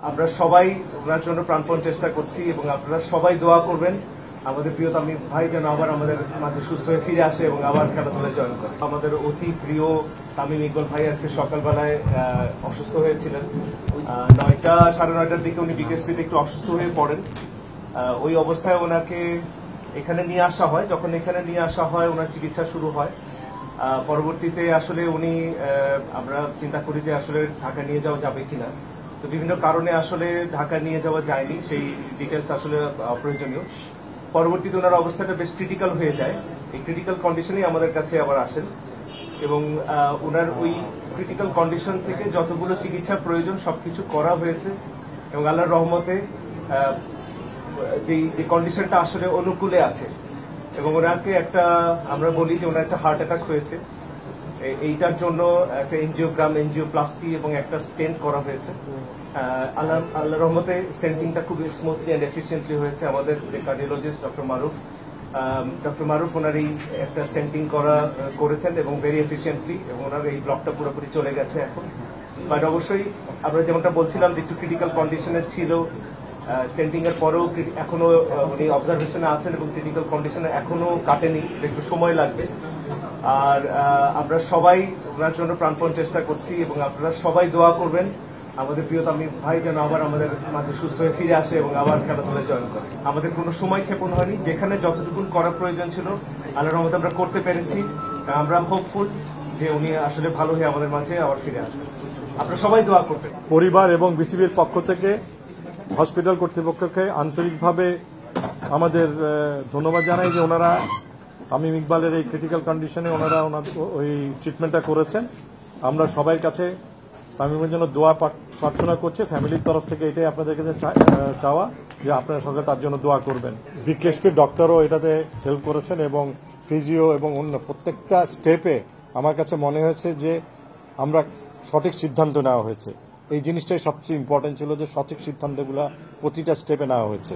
আমরা সবাই ওনার জন্য প্রাণপণ চেষ্টা করছি এবং আপনারা সবাই দোয়া করবেন আমাদের প্রিয় তামিম ভাই যেন আবার আমাদের মাঝে সুস্থ হয়ে ফিরে আসে এবং আবার খেলাধুলায় জয়েন করে। আমাদের অতি প্রিয় তামিম ইকবাল ভাই আজকে সকালবেলায় অসুস্থ হয়েছিলেন। 9টা সাড়ে 9টার দিকে উনি বিকেএসপিতে একটু অসুস্থ হয়ে পড়েন। ওই অবস্থায় ওনাকে এখানে নিয়ে আসা হয়। যখন এখানে নিয়ে আসা হয় ওনার চিকিৎসা শুরু হয়। পরবর্তীতে আসলে উনি আমরা চিন্তা করি যে আসলে ঢাকা নিয়ে যাওয়া যাবে কিনা, তো বিভিন্ন কারণে আসলে ঢাকা নিয়ে যাওয়া যায়নি, সেই ডিটেলস আসলে অপ্রয়োজনীয়। পরবর্তীতে ওনার অবস্থাটা বেশ ক্রিটিক্যাল হয়ে যায়। এই ক্রিটিক্যাল কন্ডিশনেই আমাদের কাছে আবার আসেন এবং ওনার ওই ক্রিটিক্যাল কন্ডিশন থেকে যতগুলো চিকিৎসা প্রয়োজন সবকিছু করা হয়েছে এবং আল্লাহর রহমতে যে কন্ডিশনটা আসলে অনুকূলে আছে এবং ওনাকে একটা আমরা বলি যে ওনার একটা হার্ট অ্যাটাক হয়েছে। এইটার জন্য একটা এনজিওপ্লাস্টি এবং একটা স্টেন্ট করা হয়েছে। আল্লাহ রহমতে স্টেন্টিংটা খুব স্মুথলি অ্যান্ড এফিসিয়েন্টলি হয়েছে। আমাদের যে কার্ডিওলজিস্ট ডক্টর মারুফ ওনার এই একটা স্টেন্টিং করেছেন এবং ভেরি এফিসিয়েন্টলি, এবং ওনার এই ব্লকটা পুরোপুরি চলে গেছে এখন। বাট অবশ্যই আমরা যেমনটা বলছিলাম যে একটু ক্রিটিক্যাল কন্ডিশনে ছিল, স্টেন্টিং এর পরেও এখনো উনি অবজারভেশনে আছেন এবং ক্রিটিক্যাল কন্ডিশনে এখনো কাটেনি, একটু সময় লাগবে। আর আমরা সবাই ওনার জন্য প্রাণপণ চেষ্টা করছি এবং আপনারা সবাই দোয়া করবেন আমাদের প্রিয় তামিম ভাই যেন আবার আমাদের মাঝে সুস্থ হয়ে ফিরে আসে এবং আবার খেলাধুলায় জয়েন করে। আমাদের কোনো সময় ক্ষেপণ হয়নি, যেখানে যতটুকু করা প্রয়োজন ছিল আল্লাহর রহমতে আমরা করতে পেরেছি। আমরা হোপফুল যে উনি আসলে ভালো হয়ে আমাদের মাঝে আবার ফিরে আসবেন। আপনারা সবাই দোয়া করবেন। পরিবার এবং বিসিবির পক্ষ থেকে হসপিটাল কর্তৃপক্ষকে আন্তরিকভাবে আমাদের ধন্যবাদ জানাই যে ওনারা তামিম ইকবালের এই ক্রিটিক্যাল কন্ডিশনে ওনারা ওই ট্রিটমেন্টটা করেছেন। আমরা সবাই কাছে তামিমের জন্য দোয়া প্রার্থনা করছি। ফ্যামিলির তরফ থেকে এটাই আপনাদের কাছে চাওয়া যে আপনারা সঙ্গে তার জন্য দোয়া করবেন। বিকেএসপির ডক্টরও এটাতে হেল্প করেছেন এবং ফিজিও এবং অন্য প্রত্যেকটা স্টেপে আমার কাছে মনে হয়েছে যে আমরা সঠিক সিদ্ধান্ত নেওয়া হয়েছে। এই জিনিসটাই সবচেয়ে ইম্পর্টেন্ট ছিল যে সঠিক সিদ্ধান্তগুলো প্রতিটা স্টেপে নেওয়া হয়েছে।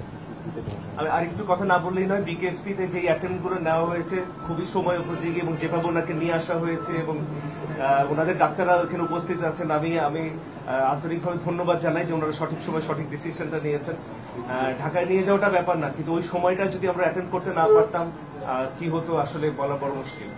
আরেকটু কথা না বললেই নয়, বিকেএসপিতে যে অ্যাটেম্পটগুলো নেওয়া হয়েছে খুবই সময় উপযোগী এবং যেভাবে ওনাকে নিয়ে আসা হয়েছে এবং ওনাদের ডাক্তাররা এখানে উপস্থিত আছেন, আমি আন্তরিকভাবে ধন্যবাদ জানাই যে ওনারা সঠিক সময় সঠিক ডিসিশনটা নিয়েছেন। ঢাকায় নিয়ে যাওয়াটা ব্যাপার না, কিন্তু ওই সময়টা যদি আমরা অ্যাটেন্ড করতে না পারতাম কি হতো আসলে বলা বড় মুশকিল।